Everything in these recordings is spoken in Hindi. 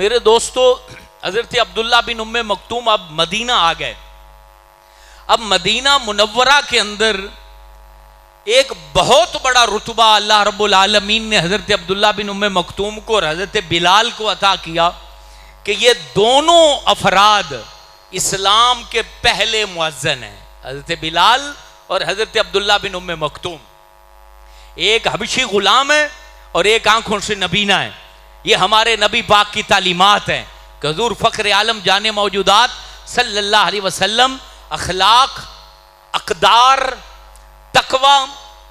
मेरे दोस्तों, हजरत अब्दुल्ला बिन उम्मे मक्तूम अब मदीना आ गए। अब मदीना मुनव्वरा के अंदर एक बहुत बड़ा रुतबा अल्लाह रब्बुल आलमीन ने हजरत अब्दुल्ला बिन उम्मे मक्तूम को और हजरत बिलाल को अता किया कि ये दोनों अफराद इस्लाम के पहले मुअज्जिन हैं, हजरत बिलाल और हजरत अब्दुल्ला बिन उम्मे मक्तूम। एक हबशी गुलाम है और एक आंखों से नबीना है। ये हमारे नबी पाक की तालीमात हैं कि हुजूर फ़ख्र आलम जाने मौजूदात सल्लल्लाहु अलैहि वसल्लम अखलाक, अक़दार, तकवा,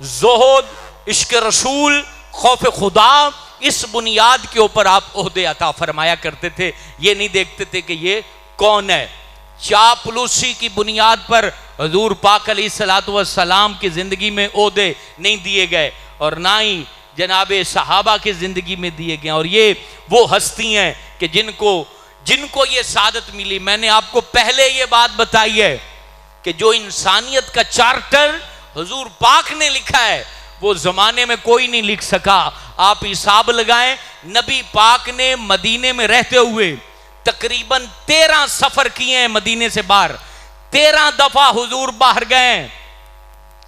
ज़ुहद, इश्क रसूल, खौफ खुदा, इस बुनियाद के ऊपर आप ओहदे अता फरमाया करते थे। ये नहीं देखते थे कि ये कौन है। चापलूसी की बुनियाद पर हुजूर पाक अलैहिस्सलातु वस्सलाम की ज़िंदगी में ओहदे नहीं दिए गए और ना ही जनाबे सहाबा की ज़िंदगी में दिए गए। और ये वो हस्ती हैं कि जिनको ये सादत मिली। मैंने आपको पहले ये बात बताई है कि जो इंसानियत का चार्टर हुजूर पाक ने लिखा है वो ज़माने में कोई नहीं लिख सका। आप हिसाब लगाएं, नबी पाक ने मदीने में रहते हुए तकरीबन 13 सफर किए हैं मदीने से बाहर। 13 दफा हुजूर बाहर गए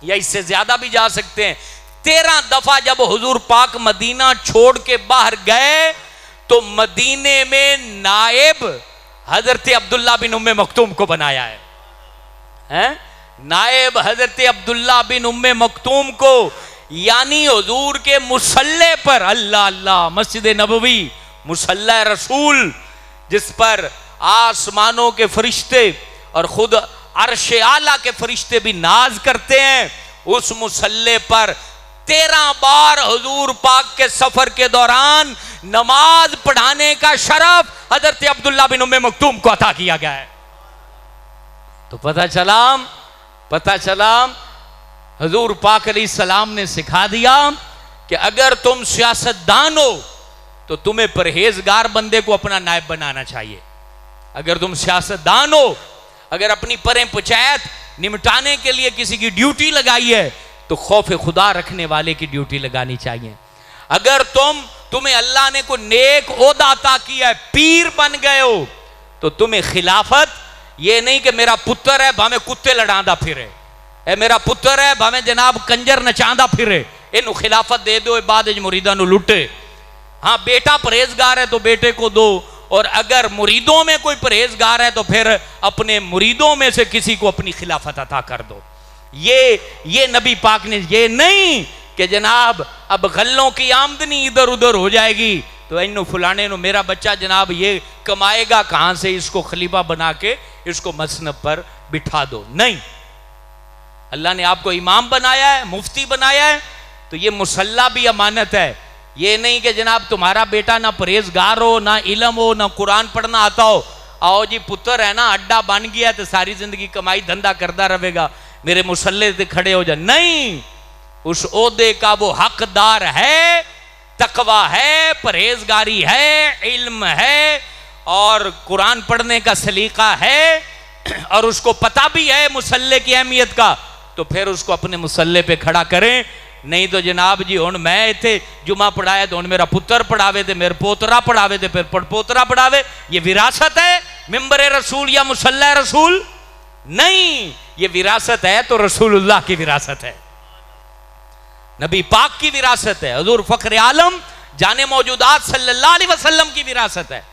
या इससे ज्यादा भी जा सकते हैं। 13 दफा जब हुजूर पाक मदीना छोड़ के बाहर गए तो मदीने में नायब हजरत अब्दुल्ला बिन उम्मे मक्तूम को बनाया है? नायब हजरत अब्दुल्ला बिन उम्मे मक्तूम को, यानी हुजूर के मुसल्ले पर, अल्लाह अल्लाह, मस्जिद नबवी मुसल्ला रसूल जिस पर आसमानों के फरिश्ते और खुद अर्श आला के फरिश्ते भी नाज करते हैं, उस मुसल्ले पर 13 बार हुजूर पाक के सफर के दौरान नमाज पढ़ाने का शरफ हजरत अब्दुल्ला बिन उम्मे मक्तूम को अता किया गया है। तो पता चला हुजूर पाक अलैहिस्सलाम ने सिखा दिया कि अगर तुम सियासतदान हो तो तुम्हें परहेजगार बंदे को अपना नायब बनाना चाहिए। अगर तुम सियासतदान हो, अगर अपनी परें पंचायत निपटाने के लिए किसी की ड्यूटी लगाई है तो खौफ खुदा रखने वाले की ड्यूटी लगानी चाहिए। अगर तुम्हें अल्लाह ने कोई नेक ओहदा अता किया है, पीर बन गए हो, तो तुम्हें खिलाफत ये नहीं कि मेरा पुत्र है भावे कुत्ते लड़ांदा फिरे, मेरा पुत्र है भावे जनाब कंजर नचांदा फिरे, इनू खिलाफत दे दो, बाद मुरीदा नू लुटे। हाँ, बेटा परहेजगार है तो बेटे को दो, और अगर मुरीदों में कोई परहेजगार है तो फिर अपने मुरीदों में से किसी को अपनी खिलाफत अता कर दो। ये नबी पाक ने, ये नहीं कि जनाब अब गल्लों की आमदनी इधर उधर हो जाएगी तो इन्हों फुलाने नो मेरा बच्चा जनाब ये कमाएगा कहां से, इसको खलीफा बना के इसको मसनब पर बिठा दो। नहीं, अल्लाह ने आपको इमाम बनाया है, मुफ्ती बनाया है, तो ये मुसल्ला भी अमानत है। ये नहीं कि जनाब तुम्हारा बेटा ना परहेजगार हो, ना इल्म हो, ना कुरान पढ़ना आता हो, आओ जी पुत्र है ना अड्डा बन गया तो सारी जिंदगी कमाई धंधा करता रहेगा, मेरे मुसल्ले से खड़े हो जा। नहीं, उस ओहदे का वो हकदार है, तकवा है, परहेजगारी है, इल्म है और कुरान पढ़ने का सलीका है और उसको पता भी है मुसल्ले की अहमियत का, तो फिर उसको अपने मुसल्ले पे खड़ा करें। नहीं तो जनाब जी हुण मैं इत्थे जुमा पढ़ाया तो हुण मेरा पुत्र पढ़ावे ते मेरा पोतरा पढ़ावे ते फिर पड़पोतरा पढ़ावे। ये विरासत है मिंबर रसूल या मुसल्ला रसूल? नहीं, ये विरासत है तो रसूलुल्लाह की विरासत है, नबी पाक की विरासत है, हुजूर फख्र आलम जाने मौजूदात सल्लल्लाहु अलैहि वसल्लम की विरासत है।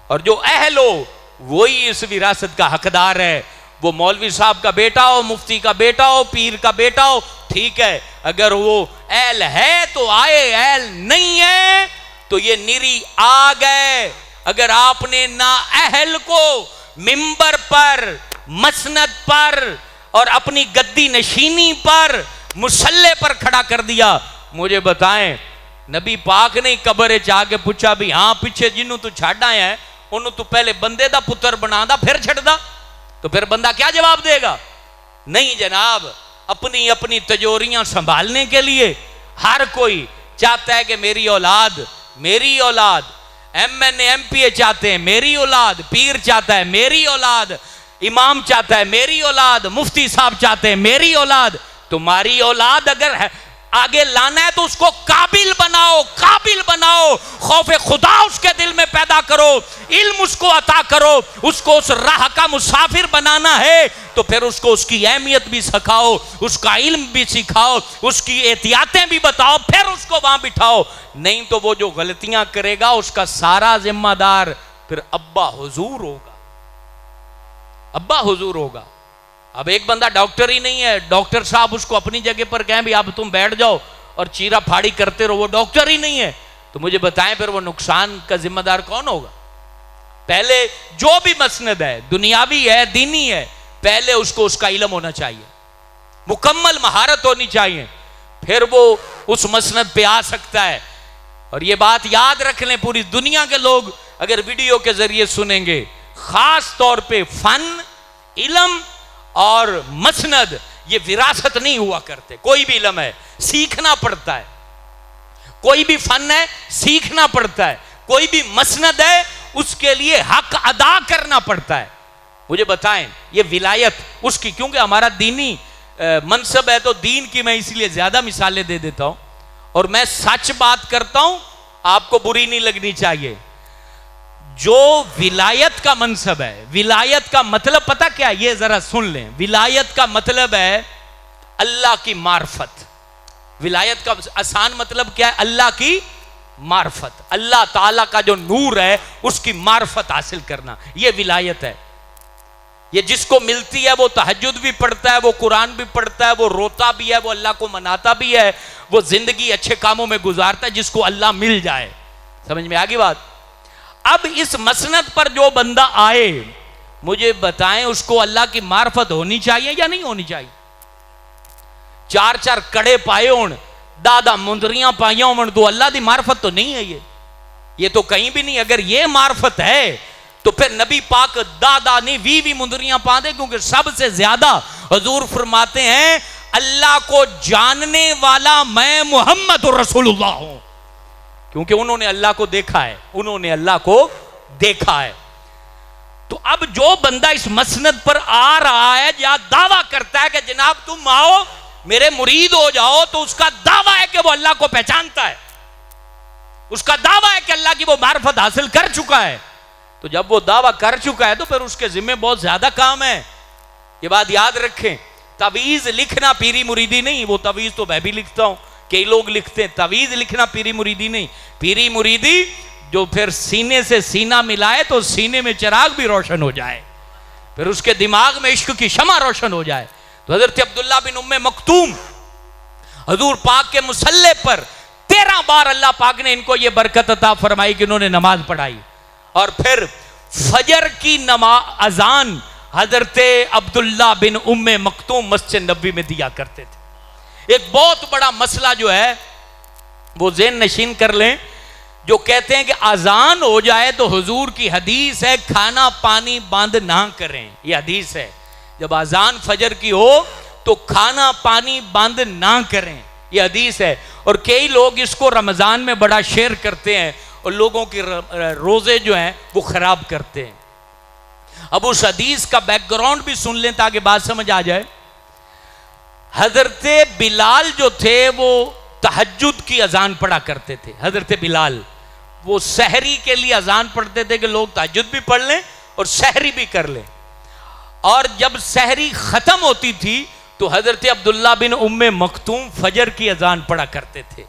और जो अहल हो वही इस विरासत का हकदार है। वो मौलवी साहब का बेटा हो, मुफ्ती का बेटा हो, पीर का बेटा हो, ठीक है, अगर वो अहल है तो आए, अहल नहीं है तो ये निरी आ गए। अगर आपने ना अहल को मिंबर पर, मसनद पर और अपनी गद्दी नशीनी पर, मुसल्ले पर खड़ा कर दिया, मुझे बताएं नबी पाक ने कब्र च आके पूछा भी हाँ पिछे जिन्हों तू छड़ आया है उन्होंने तू पहले बंदे दा पुत्र बनादा फिर छड़दा, तो फिर बंदा क्या जवाब देगा? नहीं जनाब, अपनी अपनी तजोरियां संभालने के लिए हर कोई चाहता है कि मेरी औलाद, MNA MPA चाहते हैं मेरी औलाद, पीर चाहता है मेरी औलाद, इमाम चाहता है मेरी औलाद, मुफ्ती साहब चाहते हैं मेरी औलाद। तुम्हारी औलाद अगर है आगे लाना है तो उसको काबिल बनाओ, काबिल बनाओ, खौफे खुदा उसके दिल में पैदा करो, इल्म उसको अता करो। उसको उस राह का मुसाफिर बनाना है तो फिर उसको उसकी अहमियत भी सिखाओ, उसका इल्म भी सिखाओ, उसकी एहतियातें भी बताओ, फिर उसको वहां बिठाओ। नहीं तो वो जो गलतियां करेगा उसका सारा जिम्मेदार फिर अब्बा हुजूर होगा, अब्बा हुजूर होगा। अब एक बंदा डॉक्टर ही नहीं है, डॉक्टर साहब उसको अपनी जगह पर कहें भी अब तुम बैठ जाओ और चीरा फाड़ी करते रहो, वो डॉक्टर ही नहीं है, तो मुझे बताएं फिर वो नुकसान का जिम्मेदार कौन होगा? पहले जो भी मसनद है, दुनियावी है, दीनी है, पहले उसको उसका इल्म होना चाहिए, मुकम्मल महारत होनी चाहिए, फिर वो उस मसनद पे आ सकता है। और ये बात याद रख लें, पूरी दुनिया के लोग अगर वीडियो के जरिए सुनेंगे, खास तौर पे फन, इल्म और मसनद ये विरासत नहीं हुआ करते। कोई भी इल्म है सीखना पड़ता है, कोई भी फन है सीखना पड़ता है, कोई भी मसनद है उसके लिए हक अदा करना पड़ता है। मुझे बताएं ये विलायत उसकी, क्योंकि हमारा दीनी मनसब है तो दीन की मैं इसलिए ज्यादा मिसालें दे देता हूं और मैं सच बात करता हूं, आपको बुरी नहीं लगनी चाहिए। जो विलायत का मनसब है, विलायत का मतलब पता क्या है? ये जरा सुन लें। विलायत का मतलब है अल्लाह की मार्फत। विलायत का आसान मतलब क्या है? अल्लाह की मार्फत, अल्लाह ताला का जो नूर है उसकी मार्फत हासिल करना, यह विलायत है। ये जिसको मिलती है वो तहज्जुद भी पढ़ता है, वो कुरान भी पढ़ता है, वो रोता भी है, वो अल्लाह को मनाता भी है, वो जिंदगी अच्छे कामों में गुजारता है, जिसको अल्लाह मिल जाए। समझ में आ गई बात? अब इस मसनद पर जो बंदा आए, मुझे बताएं उसको अल्लाह की मार्फत होनी चाहिए या नहीं होनी चाहिए? चार चार कड़े पाए होन, दादा मुंदरियां पाइया होन, तो अल्लाह की मार्फत तो नहीं है ये तो कहीं भी नहीं। अगर ये मार्फत है तो फिर नबी पाक दादा ने वी मुंदरियां पा दे, क्योंकि सबसे ज्यादा हुजूर फरमाते हैं अल्लाह को जानने वाला मैं मोहम्मद रसूलुल्लाह हूं, क्योंकि उन्होंने अल्लाह को देखा है, उन्होंने अल्लाह को देखा है। तो अब जो बंदा इस मसनद पर आ रहा है या दावा करता है कि जनाब तुम आओ मेरे मुरीद हो जाओ, तो उसका दावा है कि वो अल्लाह को पहचानता है, उसका दावा है कि अल्लाह की वो मार्फत हासिल कर चुका है। तो जब वो दावा कर चुका है तो फिर उसके जिम्मे बहुत ज्यादा काम है। ये बात याद रखें। तवीज लिखना पीरी मुरीदी नहीं, वो तवीज तो मैं भी लिखता हूं, कई लोग लिखते हैं। तवीज लिखना पीरी मुरीदी नहीं। पीरी मुरीदी जो फिर सीने से सीना मिलाए तो सीने में चिराग भी रोशन हो जाए, फिर उसके दिमाग में इश्क की शमा रोशन हो जाए। तो हजरत अब्दुल्ला बिन उम्मे मक्तूम हजूर पाक के मुसल्ले पर 13 बार अल्लाह पाक ने इनको यह बरकत अता फरमाई कि इन्होंने नमाज पढ़ाई। और फिर फजर की नमाज अजान हजरत अब्दुल्ला बिन उम्मे मक्तूम मस्जिद नबी में दिया करते थे। एक बहुत बड़ा मसला जो है वो ज़हन नशीन कर लें, जो कहते हैं कि अजान हो जाए तो हुजूर की हदीस है खाना पानी बंद ना करें। ये हदीस है, जब अजान फजर की हो तो खाना पानी बंद ना करें, ये हदीस है। और कई लोग इसको रमजान में बड़ा शेयर करते हैं और लोगों के रोजे जो हैं वो खराब करते हैं। अब उस हदीस का बैकग्राउंड भी सुन लें ताकि बात समझ आ जाए। हजरत बिलाल जो थे वो तहज्जुद की अजान पढ़ा करते थे। हजरत बिलाल वो सहरी के लिए अजान पढ़ते थे कि लोग तहज्जुद भी पढ़ लें और सहरी भी कर लें। और जब सहरी खत्म होती थी तो हजरत अब्दुल्ला बिन उम्मे मखतूम फजर की अजान पढ़ा करते थे।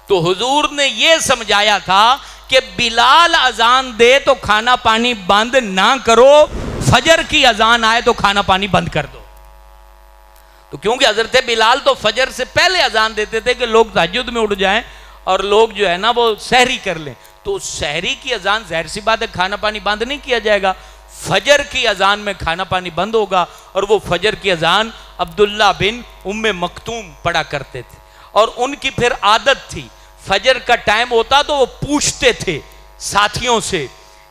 तो हुजूर ने यह समझाया था कि बिलाल अजान दे तो खाना पानी बंद ना करो, फजर की अजान आए तो खाना पानी बंद कर दो। तो क्योंकि हजरत बिलाल तो फजर से पहले अजान देते थे कि लोग तहज्जुद में उठ जाएं और लोग जो है ना वो सहरी कर लें। तो सहरी की अजान जाहिर सी बात है खाना पानी बंद नहीं किया जाएगा, फजर की अजान में खाना पानी बंद होगा। और वो फजर की अजान अब्दुल्ला बिन उम्मे मखतूम पढ़ा करते थे। और उनकी फिर आदत थी, फजर का टाइम होता तो वो पूछते थे साथियों से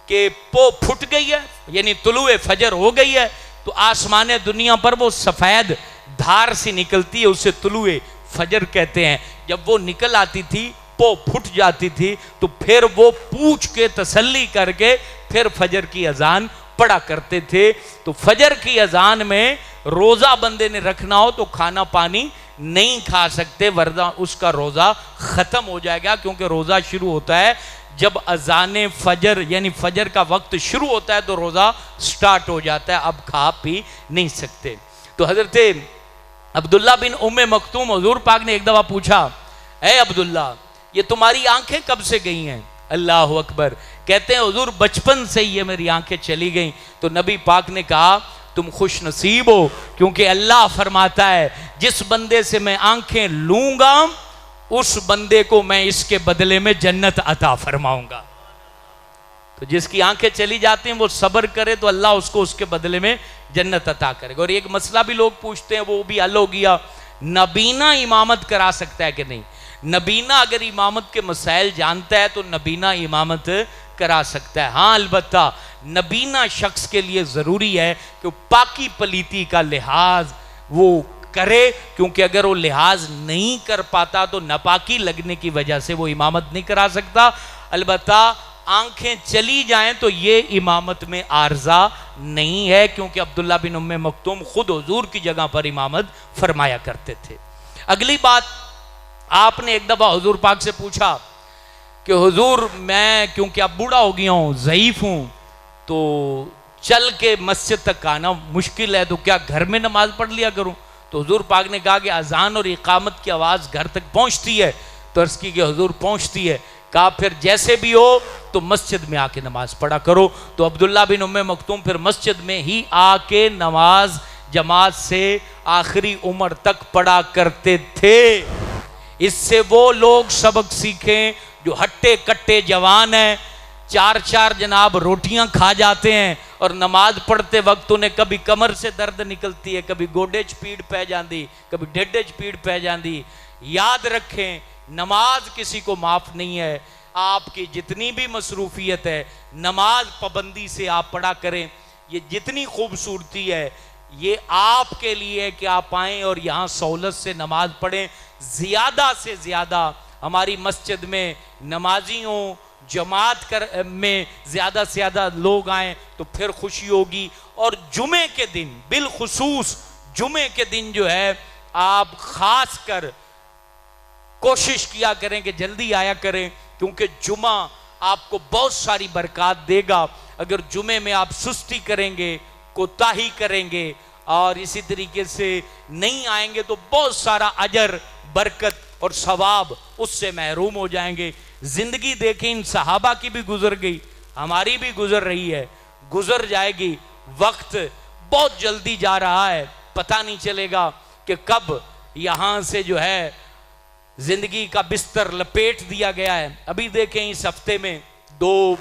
कि पो फुट गई है, यानी तुलुए फजर हो गई है। तो आसमान दुनिया पर वो सफेद धार सी निकलती है, उसे तुलुए फजर कहते हैं। जब वो निकल आती थी, पो फुट जाती थी, तो फिर वो पूछ के तसल्ली करके फिर फजर की अजान पढ़ा करते थे। तो फजर की अजान में रोजा बंदे ने रखना हो तो खाना पानी नहीं खा सकते, वरना उसका रोज़ा ख़त्म हो जाएगा। क्योंकि रोज़ा शुरू होता है जब अजान फजर यानी फजर का वक्त शुरू होता है तो रोज़ा स्टार्ट हो जाता है, अब खा पी नहीं सकते। तो हज़रत अब्दुल्ला बिन उम्मे मखतूम हुजूर पाक ने एक दफ़ा पूछा, ए अब्दुल्ला, ये तुम्हारी आंखें कब से गई हैं? अल्लाह अकबर। कहते हैं हुजूर बचपन से ही ये मेरी आंखें चली गई। तो नबी पाक ने कहा, तुम खुश नसीब हो, क्योंकि अल्लाह फरमाता है जिस बंदे से मैं आंखें लूंगा उस बंदे को मैं इसके बदले में जन्नत अता फरमाऊंगा। तो जिसकी आंखें चली जाती हैं वो सब्र करे तो अल्लाह उसको उसके बदले में जन्नत अता करेगा। और एक मसला भी लोग पूछते हैं, वो भी हल हो गया, नबीना इमामत करा सकता है कि नहीं? नबीना अगर इमामत के मसाइल जानता है तो नबीना इमामत करा सकता है। हाँ, अलबत्ता नबीना शख्स के लिए ज़रूरी है कि पाकी पलीती का लिहाज वो करे, क्योंकि अगर वो लिहाज नहीं कर पाता तो नापाकी लगने की वजह से वो इमामत नहीं करा सकता। अलबत्ता आंखें चली जाएं तो ये इमामत में आर्जा नहीं है, क्योंकि अब्दुल्ला बिन उम्मे मखतूम खुद हुजूर की जगह पर इमामत फरमाया करते थे। अगली बात, आपने एक दफ़ा हुजूर पाक से पूछा कि हुजूर मैं क्योंकि अब बूढ़ा हो गया हूँ, ज़ईफ़ हूँ, तो चल के मस्जिद तक आना मुश्किल है, तो क्या घर में नमाज पढ़ लिया करूँ? तो हुजूर पाक ने कहा कि अजान और इकामत की आवाज़ घर तक पहुँचती है। तो अर्ज़ की कि हुजूर पहुँचती है। कहा फिर जैसे भी हो तो मस्जिद में आके नमाज पढ़ा करो। तो अब्दुल्ला बिन उम्मे मखतूम फिर मस्जिद में ही आके नमाज जमात से आखिरी उम्र तक पढ़ा करते थे। इससे वो लोग सबक सीखें जो हट्टे कट्टे जवान हैं, चार चार जनाब रोटियां खा जाते हैं और नमाज पढ़ते वक्त उन्हें कभी कमर से दर्द निकलती है, कभी गोडे च पीड़ पै जाती, कभी ढेडे च पीड़ पै जाती। याद रखें, नमाज किसी को माफ़ नहीं है। आपकी जितनी भी मसरूफियत है, नमाज पाबंदी से आप पढ़ा करें। ये जितनी खूबसूरती है ये आपके लिए कि आप आएँ और यहाँ सहूलत से नमाज पढ़ें। ज़्यादा से ज़्यादा हमारी मस्जिद में नमाजी हों, जमात कर में ज़्यादा से ज़्यादा लोग आएँ तो फिर खुशी होगी। और जुमे के दिन, बिलखुसूस जुमे के दिन जो है, आप ख़ास कर कोशिश किया करें कि जल्दी आया करें, क्योंकि जुमा आपको बहुत सारी बरकत देगा। अगर जुमे में आप सुस्ती करेंगे, कोताही करेंगे और इसी तरीके से नहीं आएंगे तो बहुत सारा अजर, बरकत और सवाब उससे महरूम हो जाएंगे। जिंदगी देखें, इन सहाबा की भी गुजर गई, हमारी भी गुजर रही है, गुजर जाएगी। वक्त बहुत जल्दी जा रहा है, पता नहीं चलेगा कि कब यहाँ से जो है जिंदगी का बिस्तर लपेट दिया गया है। अभी देखें, इस हफ्ते में 2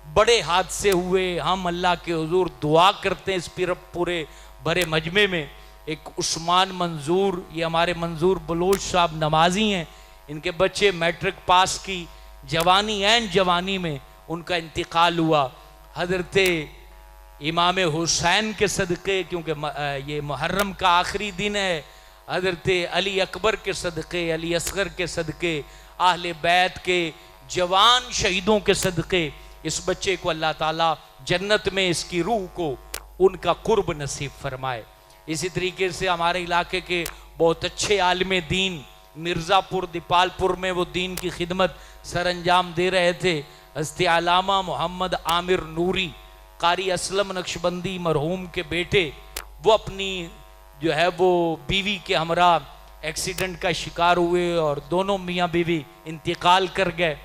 बड़े हादसे हुए। हम अल्लाह के हुजूर दुआ करते हैं इस पूरे बड़े मजमे में। एक उस्मान मंजूर, ये हमारे मंजूर बलोच साहब नमाजी हैं, इनके बच्चे मैट्रिक पास की, जवानी एन जवानी में उनका इंतकाल हुआ। हजरत इमाम हुसैन के सदक़े, क्योंकि ये मुहर्रम का आखिरी दिन है, हजरत अली अकबर के सदक़े, अली असगर के सदक़े, आहले बैत के जवान शहीदों के सदक़े इस बच्चे को अल्लाह ताला जन्नत में इसकी रूह को उनका कुर्ब नसीब फरमाए। इसी तरीके से हमारे इलाके के बहुत अच्छे आलिम दीन मिर्ज़ापुर दीपालपुर में वो दीन की खिदमत सर अंजाम दे रहे थे। हज़रत अल्लामा मोहम्मद आमिर नूरी कारी असलम नक्शबंदी मरहूम के बेटे, वो अपनी जो है वो बीवी के हमरा एक्सीडेंट का शिकार हुए और दोनों मियाँ बीवी इंतकाल कर गए।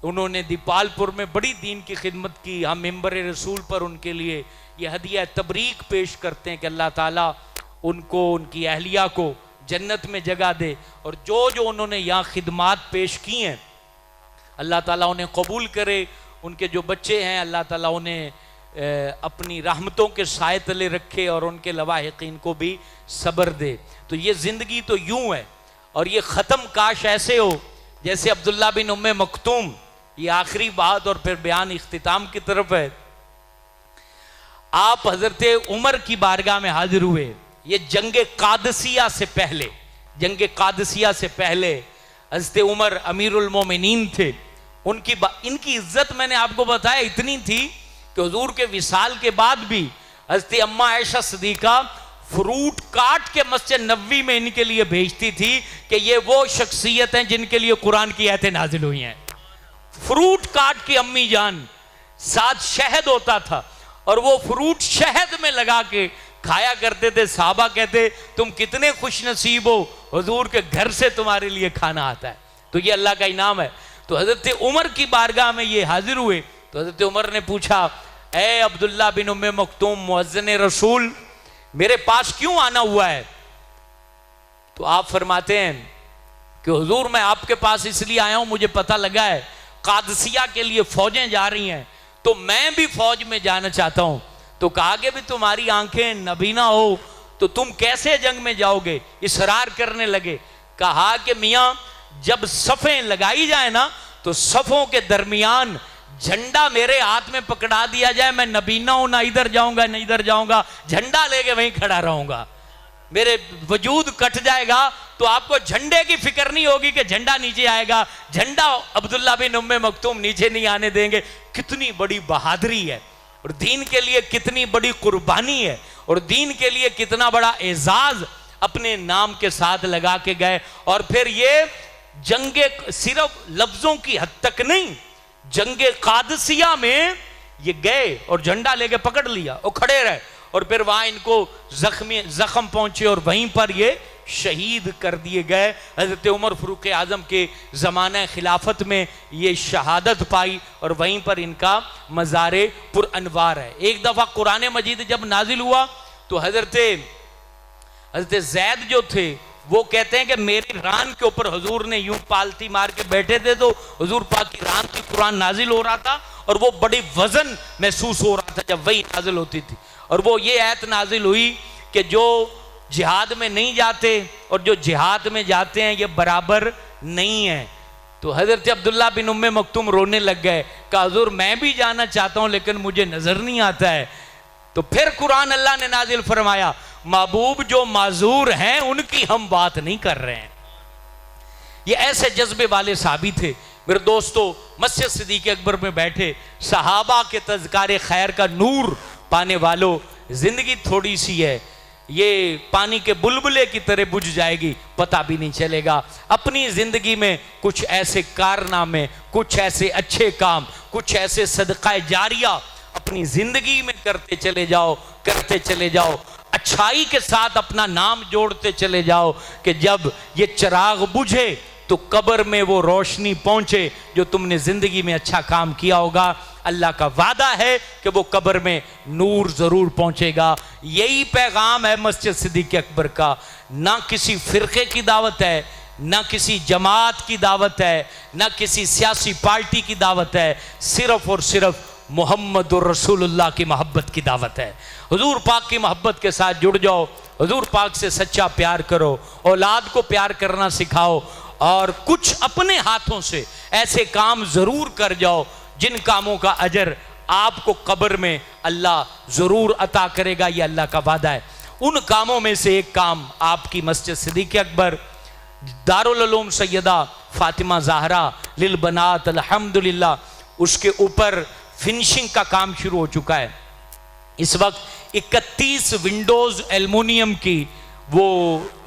उन्होंने दीपालपुर में बड़ी दीन की खिदमत की। हम मिंबर रसूल पर उनके लिए ये हदिया तबरीक पेश करते हैं कि अल्लाह ताला उनको, उनकी अहलिया को जन्नत में जगह दे। और जो जो उन्होंने यहाँ खिदमात पेश की हैं अल्लाह ताला उन्हें कबूल करे। उनके जो बच्चे हैं अल्लाह ताला उन्हें अपनी रहमतों के साए तले रखे और उनके लवाहिकीन को भी सब्र दे। तो ये ज़िंदगी तो यूं है और ये ख़त्म काश ऐसे हो जैसे अब्दुल्ला बिन उम्मे मखतूम। ये आखिरी बात और फिर बयान इख्तिताम की तरफ है। आप हजरत उमर की बारगाह में हाजिर हुए। ये जंगे कादसिया से पहले, जंगे कादसिया से पहले हजरत उमर अमीरुल मोमिनीन थे। इनकी इज्जत मैंने आपको बताया इतनी थी कि हुजूर के विसाल के बाद भी हजरत अम्मा आयशा सिद्दीका फ्रूट काट के मस्जिद नबवी में इनके लिए भेजती थी कि ये वो शख्सियत हैं जिनके लिए कुरान की आयतें नाजिल हुई हैं। फ्रूट काट के अम्मी जान, साथ शहद होता था और वो फ्रूट शहद में लगा के खाया करते थे। साहबा कहते तुम कितने खुश नसीब हो, हुजूर के घर से तुम्हारे लिए खाना आता है। तो ये अल्लाह का इनाम है। तो हजरत उमर की बारगाह में ये हाजिर हुए तो हजरत उमर ने पूछा, ए अब्दुल्ला बिन उम्मे मक्तूम मुअज्जिन रसूल, मेरे पास क्यों आना हुआ है? तो आप फरमाते हैं कि हुजूर मैं आपके पास इसलिए आया हूं, मुझे पता लगा है कादसिया के लिए फौजें जा रही हैं, तो मैं भी फौज में जाना चाहता हूं। तो कहा कि भी तुम्हारी आंखें नबीना हो तो तुम कैसे जंग में जाओगे? इसरार करने लगे। कहा कि मियां जब सफ़ें लगाई जाए ना तो सफ़ों के दरमियान झंडा मेरे हाथ में पकड़ा दिया जाए, मैं नबीना हूं, ना इधर जाऊंगा ना इधर जाऊंगा, झंडा लेके वहीं खड़ा रहूंगा, मेरे वजूद कट जाएगा तो आपको झंडे की फिक्र नहीं होगी कि झंडा नीचे आएगा। झंडा अब्दुल्ला बिन उम्मे मक्तूम नीचे नहीं आने देंगे। कितनी बड़ी बहादुरी है और दीन के लिए कितनी बड़ी कुर्बानी है और दीन के लिए कितना बड़ा एजाज अपने नाम के साथ लगा के गए। और फिर ये जंगे सिर्फ लफ्जों की हद तक नहीं, जंगे कादसिया में ये गए और झंडा लेके पकड़ लिया और खड़े रहे और फिर वहां इनको जख्म पहुंचे और वहीं पर ये शहीद कर दिए गए। हजरत उमर फारूक आजम के ज़माने खिलाफत में ये शहादत पाई और वहीं पर इनका मज़ारे पुरअनवार है। एक दफ़ा कुरान मजीद जब नाजिल हुआ तो हजरत जैद जो थे वो कहते हैं कि मेरी रान के ऊपर हुजूर ने यूं पालती मार के बैठे थे तो हुजूर पाक की रान की कुरान नाजिल हो रहा था और वो बड़ी वजन महसूस हो रहा था जब वही नाजिल होती थी। और वो ये आयत नाजिल हुई कि जो जिहाद में नहीं जाते और जो जिहाद में जाते हैं ये बराबर नहीं है। तो हजरत अब्दुल्ला बिन उम्मे मक्तूम रोने लग गए, कहा हुजूर मैं भी जाना चाहता हूं लेकिन मुझे नजर नहीं आता है। तो फिर कुरान अल्लाह ने नाजिल फरमाया, महबूब जो माजूर हैं उनकी हम बात नहीं कर रहे हैं। ये ऐसे जज्बे वाले साहबी थे। मेरे दोस्तों, मस्जिद सिद्दीक़ अकबर में बैठे सहाबा के तज़कारे खैर का नूर पाने वालों, जिंदगी थोड़ी सी है, ये पानी के बुलबुले की तरह बुझ जाएगी, पता भी नहीं चलेगा। अपनी जिंदगी में कुछ ऐसे कारनामे, कुछ ऐसे अच्छे काम, कुछ ऐसे सदका जारिया अपनी जिंदगी में करते चले जाओ, करते चले जाओ, अच्छाई के साथ अपना नाम जोड़ते चले जाओ कि जब ये चिराग बुझे तो कब्र में वो रोशनी पहुंचे जो तुमने जिंदगी में अच्छा काम किया होगा। अल्लाह का वादा है कि वो कब्र में नूर जरूर पहुंचेगा। यही पैगाम है मस्जिद सिद्दीक़ अकबर का। ना किसी फिरके की दावत है, ना किसी जमात की दावत है, ना किसी सियासी पार्टी की दावत है, सिर्फ और सिर्फ मुहम्मदुर रसूलुल्लाह की मोहब्बत की दावत है। हुजूर पाक की मोहब्बत के साथ जुड़ जाओ, हुजूर पाक से सच्चा प्यार करो, औलाद को प्यार करना सिखाओ और कुछ अपने हाथों से ऐसे काम जरूर कर जाओ जिन कामों का अजर आपको कब्र में अल्लाह जरूर अता करेगा। ये अल्लाह का वादा है। उन कामों में से एक काम आपकी मस्जिद सिद्दीक़ अकबर दारुल उलूम सैयदा फातिमा ज़हरा लिल बनात अल्हम्दुलिल्लाह, उसके ऊपर फिनिशिंग का काम शुरू हो चुका है। इस वक्त 31 विंडोज एल्युमिनियम की वो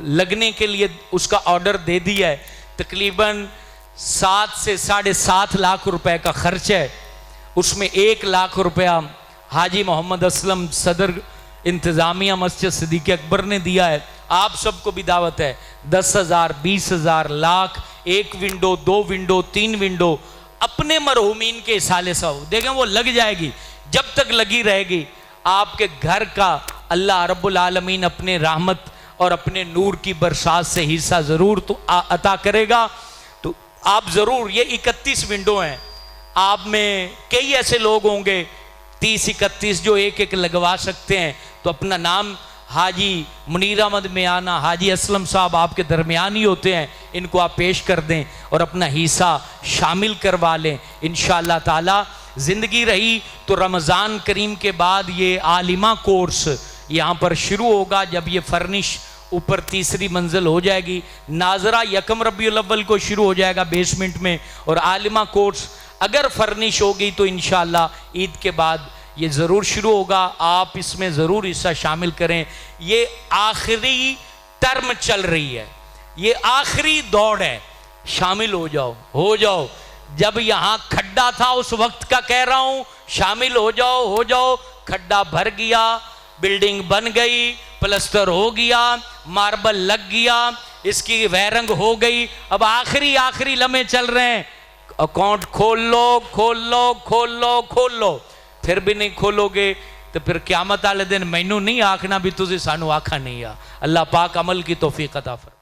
लगने के लिए उसका ऑर्डर दे दिया है। तकरीबन 7 से 7.5 लाख रुपए का खर्च है। उसमें 1 लाख रुपया हाजी मोहम्मद असलम सदर इंतज़ामिया मस्जिद सिद्दीक़ अकबर ने दिया है। आप सबको भी दावत है, 10,000, 20,000, लाख, 1 विंडो, 2 विंडो, 3 विंडो अपने मरहूमीन के साले सौ देखें, वो लग जाएगी। जब तक लगी रहेगी आपके घर का अल्लाह रब्बुल आलमीन अपने रहमत और अपने नूर की बरसात से हिस्सा जरूर तो अता करेगा। तो आप जरूर, ये 31 विंडो हैं, आप में कई ऐसे लोग होंगे 30-31 जो एक एक लगवा सकते हैं। तो अपना नाम हाजी मुनीर अहमद मियाना, हाजी असलम साहब आपके दरमियान ही होते हैं, इनको आप पेश कर दें और अपना हिस्सा शामिल करवा लें। इंशाअल्लाह ताला ज़िंदगी रही तो रमज़ान करीम के बाद ये आलिमा कोर्स यहाँ पर शुरू होगा। जब ये फर्निश ऊपर तीसरी मंजिल हो जाएगी, नाजरा यकम रबीउल अव्वल को शुरू हो जाएगा बेसमेंट में, और आलिमा कोर्स अगर फर्निश होगी तो इंशाअल्लाह ईद के बाद ये ज़रूर शुरू होगा, आप इसमें ज़रूर हिस्सा शामिल करें। ये आखिरी टर्म चल रही है, ये आखिरी दौड़ है, शामिल हो जाओ, हो जाओ। जब यहाँ खड्डा था उस वक्त का कह रहा हूं, शामिल हो जाओ, हो जाओ। खड्डा भर गया, बिल्डिंग बन गई, प्लस्तर हो गया, मार्बल लग गया, इसकी वैरंग हो गई। अब आखिरी आखिरी लम्हे चल रहे हैं, अकाउंट खोल लो, खोल लो, खोल लो, खोल लो। फिर भी नहीं खोलोगे तो फिर क़यामत वाले दिन मैनू नहीं आखना भी तुझे सानू आखा नहीं आ। अल्लाह पाक अमल की तौफीक अता फरमाए।